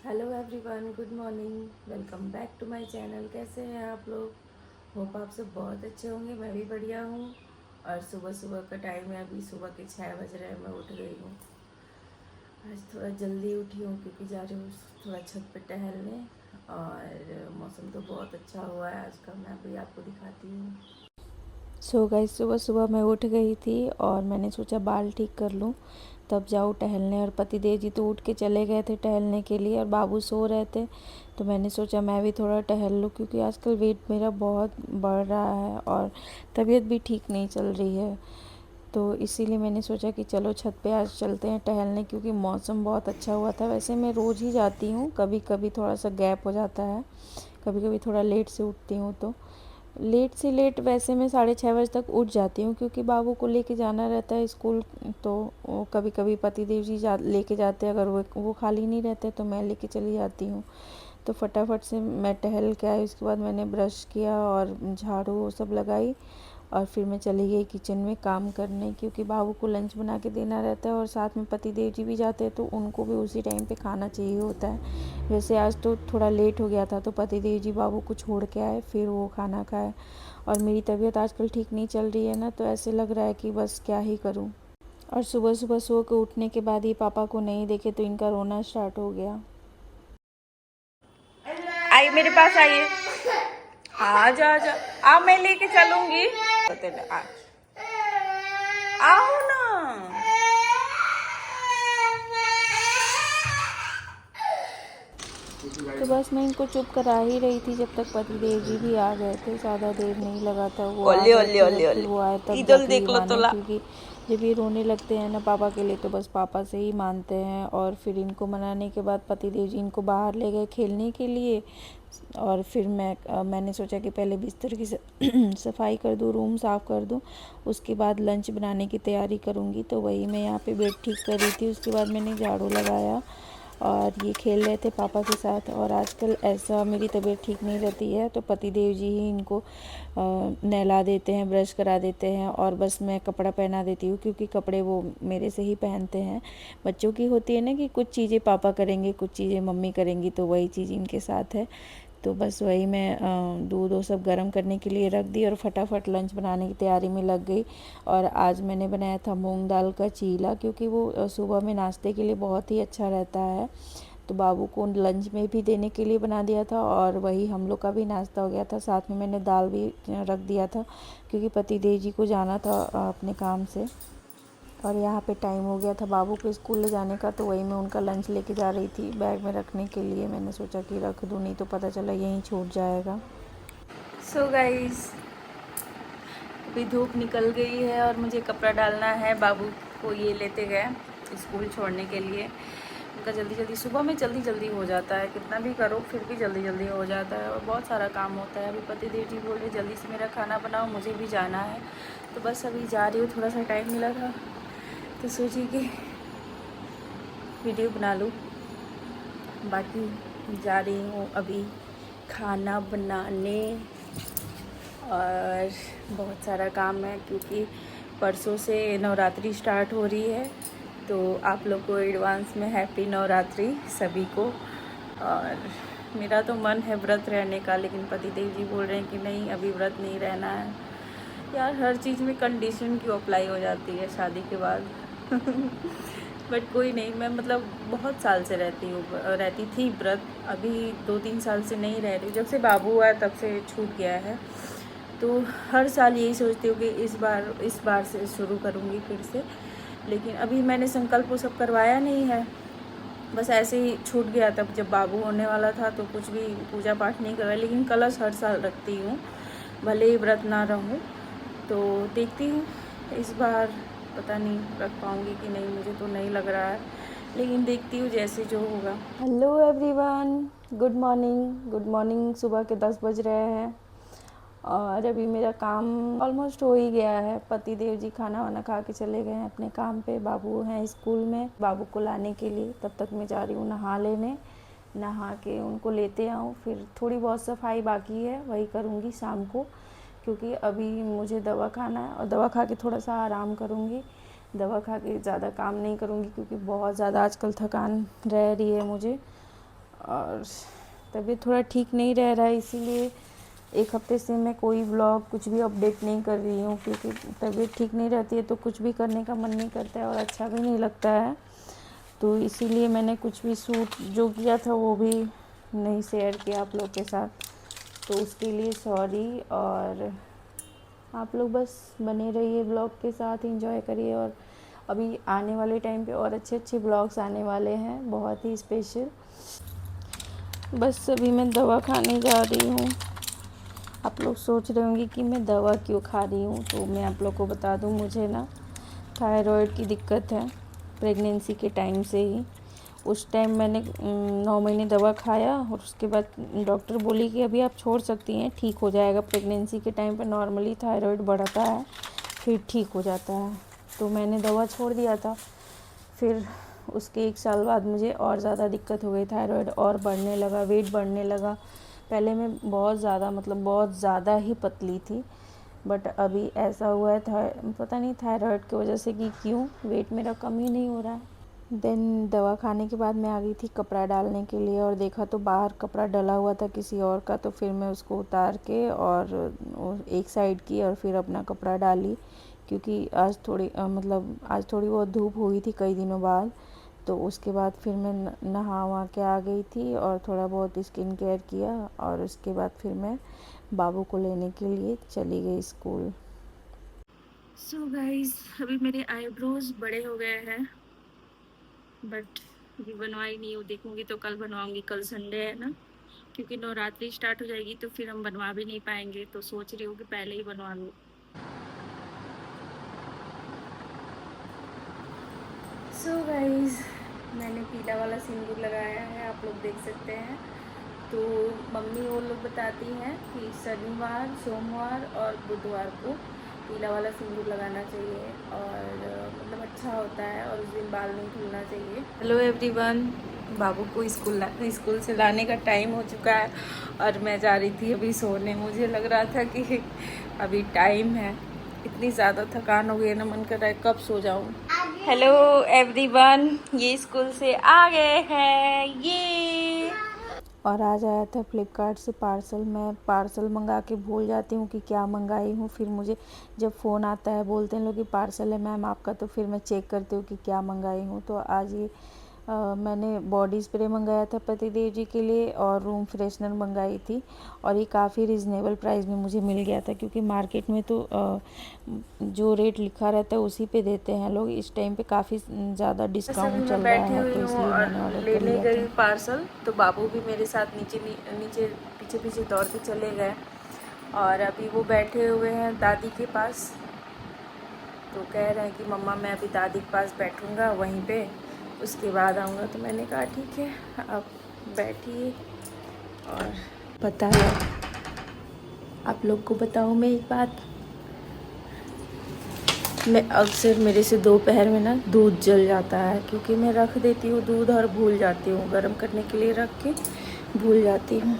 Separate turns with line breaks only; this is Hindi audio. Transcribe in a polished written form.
Hello everyone, good morning. Welcome back to my channel. कैसे हैं आप लोग? होप आप सब बहुत अच्छे होंगे। मैं भी बढ़िया हूँ। और सुबह सुबह का टाइम है, अभी सुबह के 6 बज रहे हैं। मैं उठ गई हूँ। आज थोड़ा जल्दी उठी हूँ क्योंकि जा रही हूँ थोड़ा छत पे टहलने। और मौसम तो बहुत अच्छा हुआ है आज का। मैं अभी आपको दिखाती हूँ। सो गाइस, सुबह सुबह मैं उठ गई थी और मैंने सोचा बाल ठीक कर लूँ, तब जाऊँ टहलने। और पतिदेव जी तो उठ के चले गए थे टहलने के लिए और बाबू सो रहे थे। तो मैंने सोचा मैं भी थोड़ा टहल लूँ क्योंकि आजकल वेट मेरा बहुत बढ़ रहा है और तबीयत भी ठीक नहीं चल रही है। तो इसीलिए मैंने सोचा कि चलो छत पे आज चलते हैं टहलने, क्योंकि मौसम बहुत अच्छा हुआ था। वैसे मैं रोज़ ही जाती हूँ, कभी कभी थोड़ा सा गैप हो जाता है, कभी कभी थोड़ा लेट से उठती हूँ। तो लेट से लेट वैसे मैं 6:30 बजे तक उठ जाती हूँ क्योंकि बाबू को लेके जाना रहता है स्कूल। तो वो कभी कभी पतिदेव जी लेके जाते हैं, अगर वो खाली नहीं रहते तो मैं लेके चली जाती हूँ। तो फटाफट से मैं टहल के आई। उसके बाद मैंने ब्रश किया और झाड़ू वो सब लगाई और फिर मैं चली गई किचन में काम करने, क्योंकि बाबू को लंच बना के देना रहता है और साथ में पतिदेव जी भी जाते हैं तो उनको भी उसी टाइम पे खाना चाहिए होता है। वैसे आज तो थोड़ा लेट हो गया था तो पतिदेव जी बाबू को छोड़ के आए, फिर वो खाना खाए। और मेरी तबीयत आजकल ठीक नहीं चल रही है ना, तो ऐसे लग रहा है कि बस क्या ही करूं। और सुबह सुबह सो के उठने के बाद ही पापा को नहीं देखे तो इनका रोना स्टार्ट हो गया। आइए मेरे पास आइए। आ जा जा। आ, मैं लेके चलूंगी। आओ ना। तो बस मैं इनको चुप करा ही रही थी जब तक पतिदेव जी भी आ गए थे। ज़्यादा देर नहीं लगा था, वो आ
ओले
गए
ओले
थे।
ओले
जब फिर
ओले
वो आए तब
इधर
जाके ये
देख लो
माने,
तोला।
क्योंकि जब ये रोने लगते हैं ना पापा के लिए तो बस पापा से ही मानते हैं। और फिर इनको मनाने के बाद पतिदेव जी इनको बाहर ले गए खेलने के लिए। और फिर मैंने सोचा कि पहले बिस्तर की सफाई कर दूँ, रूम साफ़ कर दूँ, उसके बाद लंच बनाने की तैयारी करूँगी। तो वही मैं यहाँ पे बेड ठीक कर रही थी। उसके बाद मैंने झाड़ू लगाया और ये खेल रहे थे पापा के साथ। और आजकल ऐसा मेरी तबीयत ठीक नहीं रहती है तो पतिदेव जी ही इनको नहला देते हैं, ब्रश करा देते हैं और बस मैं कपड़ा पहना देती हूँ, क्योंकि कपड़े वो मेरे से ही पहनते हैं। बच्चों की होती है ना कि कुछ चीज़ें पापा करेंगे, कुछ चीज़ें मम्मी करेंगी, तो वही चीज़ इनके साथ है। तो बस वही मैं दूध वो सब गर्म करने के लिए रख दी और फटाफट लंच बनाने की तैयारी में लग गई। और आज मैंने बनाया था मूंग दाल का चीला, क्योंकि वो सुबह में नाश्ते के लिए बहुत ही अच्छा रहता है। तो बाबू को लंच में भी देने के लिए बना दिया था और वही हम लोग का भी नाश्ता हो गया था। साथ में मैंने दाल भी रख दिया था, क्योंकि पतिदेव जी को जाना था अपने काम से। और यहाँ पे टाइम हो गया था बाबू को स्कूल ले जाने का, तो वही मैं उनका लंच लेके जा रही थी बैग में रखने के लिए। मैंने सोचा कि रख दूँ, नहीं तो पता चला यहीं छूट जाएगा। सो गाइस, अभी धूप निकल गई है और मुझे कपड़ा डालना है। बाबू को ये लेते गए स्कूल छोड़ने के लिए। उनका जल्दी जल्दी सुबह में जल्दी जल्दी हो जाता है, कितना भी करो फिर भी जल्दी जल्दी हो जाता है और बहुत सारा काम होता है। अभी पतिदेव जी बोल रहे जल्दी से मेरा खाना बनाओ, मुझे भी जाना है। तो बस अभी जा रही हूँ, थोड़ा सा टाइम मिला था तो सोची कि वीडियो बना लूँ। बाकी जा रही हूँ अभी खाना बनाने और बहुत सारा काम है, क्योंकि परसों से नवरात्रि स्टार्ट हो रही है। तो आप लोग को एडवांस में हैप्पी नवरात्रि सभी को। और मेरा तो मन है व्रत रहने का, लेकिन पतिदेव जी बोल रहे हैं कि नहीं अभी व्रत नहीं रहना है। यार हर चीज़ में कंडीशन क्यों अप्लाई हो जाती है शादी के बाद। बट कोई नहीं, मैं मतलब बहुत साल से रहती थी व्रत। अभी 2-3 साल से नहीं रह रही, जब से बाबू हुआ तब से छूट गया है। तो हर साल यही सोचती हूँ कि इस बार से शुरू करूँगी फिर से। लेकिन अभी मैंने संकल्प वो सब करवाया नहीं है, बस ऐसे ही छूट गया। तब जब बाबू होने वाला था तो कुछ भी पूजा पाठ नहीं करवाया, लेकिन कलश हर साल रखती हूँ भले ही व्रत ना रहूँ। तो देखती हूँ इस बार, पता नहीं रख पाऊँगी कि नहीं, मुझे तो नहीं लग रहा है, लेकिन देखती हूँ जैसे जो होगा। Hello everyone, good morning. Good morning. सुबह के 10 बज रहे हैं और अभी मेरा काम ऑलमोस्ट हो ही गया है। पति देव जी खाना वाना खा के चले गए हैं अपने काम पे। बाबू हैं स्कूल में, बाबू को लाने के लिए। तब तक मैं जा रही हूँ नहा लेने, नहा के उनको लेते आऊँ। फिर थोड़ी बहुत सफाई बाकी है, वही करूँगी शाम को, क्योंकि अभी मुझे दवा खाना है और दवा खा के थोड़ा सा आराम करूँगी। दवा खा के ज़्यादा काम नहीं करूँगी क्योंकि बहुत ज़्यादा आजकल थकान रह रही है मुझे। और तबीयत थोड़ा ठीक नहीं रह रहा है, इसीलिए एक हफ्ते से मैं कोई व्लॉग कुछ भी अपडेट नहीं कर रही हूँ, क्योंकि तबीयत ठीक नहीं रहती है तो कुछ भी करने का मन नहीं करता है और अच्छा भी नहीं लगता है। तो इसीलिए मैंने कुछ भी शूट जो किया था वो भी नहीं शेयर किया आप लोग के साथ, तो उसके लिए सॉरी। और आप लोग बस बने रहिए ब्लॉग के साथ, एंजॉय करिए। और अभी आने वाले टाइम पे और अच्छे अच्छे ब्लॉग्स आने वाले हैं, बहुत ही स्पेशल। बस अभी मैं दवा खाने जा रही हूँ। आप लोग सोच रहे होंगे कि मैं दवा क्यों खा रही हूँ, तो मैं आप लोग को बता दूँ, मुझे ना थायराइड की दिक्कत है प्रेगनेंसी के टाइम से ही। उस टाइम मैंने 9 महीने दवा खाया और उसके बाद डॉक्टर बोली कि अभी आप छोड़ सकती हैं, ठीक हो जाएगा। प्रेगनेंसी के टाइम पे नॉर्मली थायराइड बढ़ता है फिर ठीक हो जाता है, तो मैंने दवा छोड़ दिया था। फिर उसके 1 साल बाद मुझे और ज़्यादा दिक्कत हो गई, थायराइड और बढ़ने लगा, वेट बढ़ने लगा। पहले मैं बहुत ज़्यादा ही पतली थी, बट अभी ऐसा हुआ है पता नहीं थायराइड की वजह से कि क्यों वेट मेरा कम ही नहीं हो रहा है। देन दवा खाने के बाद मैं आ गई थी कपड़ा डालने के लिए और देखा तो बाहर कपड़ा डला हुआ था किसी और का, तो फिर मैं उसको उतार के और एक साइड की और फिर अपना कपड़ा डाली, क्योंकि आज थोड़ी बहुत धूप हुई थी कई दिनों बाद। तो उसके बाद फिर मैं नहा वहा के आ गई थी और थोड़ा बहुत स्किन केयर किया और उसके बाद फिर मैं बाबू को लेने के लिए चली गई स्कूल। सो गाइस, अभी मेरे आईब्रोज बड़े हो गए हैं, बट अभी बनवाई नहीं हूँ, देखूंगी तो कल बनवाऊंगी। कल संडे है ना, क्योंकि नवरात्रि स्टार्ट हो जाएगी तो फिर हम बनवा भी नहीं पाएंगे, तो सोच रही हूँ कि पहले ही बनवा लूँ। सो गाइस, मैंने पीला वाला सिंदूर लगाया है, आप लोग देख सकते हैं। तो मम्मी वो लोग बताती हैं कि शनिवार, सोमवार और बुधवार को पीला वाला सिंदूर लगाना चाहिए और मतलब अच्छा होता है और उस दिन बाल नहीं धुलना चाहिए। हेलो एवरीवन, बाबू को स्कूल से लाने का टाइम हो चुका है और मैं जा रही थी अभी सोने। मुझे लग रहा था कि अभी टाइम है, इतनी ज़्यादा थकान हो गई ना, मन कर रहा है कब सो जाऊँ। हेलो एवरीवन, ये स्कूल से आ गए हैं ये। और आज आया था फ्लिपकार्ट से पार्सल। मैं पार्सल मंगा के भूल जाती हूँ कि क्या मंगाई हूँ, फिर मुझे जब फ़ोन आता है बोलते हैं लोग कि पार्सल है मैम आपका, तो फिर मैं चेक करती हूँ कि क्या मंगाई हूँ। तो आज ये मैंने बॉडी स्प्रे मंगाया था पतिदेव जी के लिए और रूम फ्रेशनर मंगाई थी, और ये काफ़ी रिजनेबल प्राइस में मुझे मिल गया था, क्योंकि मार्केट में तो जो रेट लिखा रहता है उसी पे देते हैं लोग। इस टाइम पे काफ़ी ज़्यादा डिस्काउंट चल रहा है, तो इसलिए मैंने ऑर्डर कर लिया था। पार्सल तो बाबू भी मेरे साथ नीचे पीछे दौड़ के चले गए और अभी वो बैठे हुए हैं दादी के पास। तो कह रहे हैं कि मम्मा मैं अभी दादी के पास बैठूंगा वहीं पे, उसके बाद आऊँगा। तो मैंने कहा ठीक है आप बैठिए। और पता है आप लोग को बताऊँ मैं एक बात, मैं अक्सर मेरे से दोपहर में ना दूध जल जाता है, क्योंकि मैं रख देती हूँ दूध और भूल जाती हूँ, गर्म करने के लिए रख के भूल जाती हूँ।